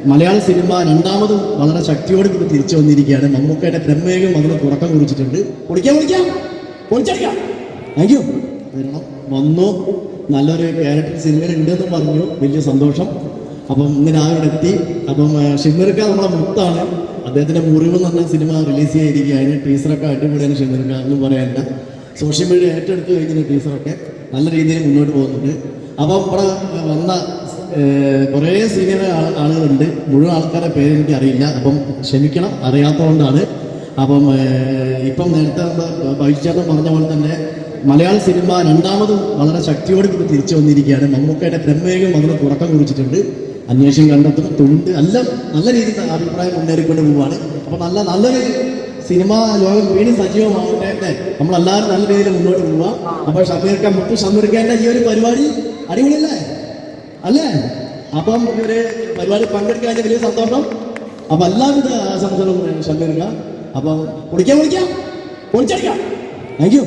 മലയാള cinema രണ്ടാമതും വളരെ ശക്തിയോട് കൂടി തിരിച്ചു വന്നിരിക്കുകയാണ്. മമ്മൂക്കയുടെ പ്രമേയം അതിന് തുടക്കം കുറിച്ചിട്ടുണ്ട്. പൊളിച്ചടിക്കാം. Thank you. വരണം, വന്നു, നല്ലൊരു ക്യാരക്ടർ സിനിമയിൽ ഉണ്ടെന്ന് പറഞ്ഞു, വലിയ സന്തോഷം. അപ്പം ഇന്ന് രാവിലെ എത്തി. അപ്പം ഷിമീർക്ക നമ്മളെ മുത്താണ്. അദ്ദേഹത്തിന്റെ മുറിവ് എന്ന് പറഞ്ഞ സിനിമ റിലീസ് ചെയ്തിരിക്കുകയാണ്. ടീച്ചറൊക്കെ അടിപൊളിയാണ്. ഷിമീർക്ക ഒന്നും പറയാനില്ല. സോഷ്യൽ മീഡിയ ഏറ്റെടുത്ത് കഴിഞ്ഞ ടീച്ചറൊക്കെ നല്ല രീതിയിൽ മുന്നോട്ട് പോകുന്നുണ്ട്. അപ്പം ഇവിടെ വന്ന കുറേ സീനിയർ ആളുകളുണ്ട്. മുഴുവൻ ആൾക്കാരുടെ പേര് എനിക്ക് അറിയില്ല, അപ്പം ക്ഷമിക്കണം, അറിയാത്തതുകൊണ്ടാണ്. അപ്പം ഇപ്പം നേരത്തെ ഭവിച്ചേട്ടൻ പറഞ്ഞ പോലെ തന്നെ മലയാള സിനിമ രണ്ടാമതും വളരെ ശക്തിയോട് കൂടി തിരിച്ചു വന്നിരിക്കുകയാണ്. മമ്മൂക്കയുടെ പ്രമേയം അതിന് തുടക്കം കുറിച്ചിട്ടുണ്ട്. അന്വേഷണം കണ്ടെത്തും, തുണ്ട് എല്ലാം നല്ല രീതിയിൽ അഭിപ്രായം മുന്നേറിക്കൊണ്ട് പോവുകയാണ്. അപ്പം നല്ലൊരു സിനിമാ ലോകം വീണ്ടും സജീവമാവട്ടെ. നമ്മളെല്ലാവരും നല്ല രീതിയിൽ മുന്നോട്ട് പോവുക. അപ്പോൾ ഷമീർഖാന്റെ ഈ ഒരു പരിപാടി അടിപൊളിയല്ലേ അല്ലേ? അപ്പം ഈ ഒരു പരിപാടി പങ്കെടുക്കാൻ വലിയ സന്തോഷം. അപ്പം എല്ലാവിധ ആശംസകളും ഷമീർഖ. അപ്പം പൊളിച്ചടിക്കാം. Thank you.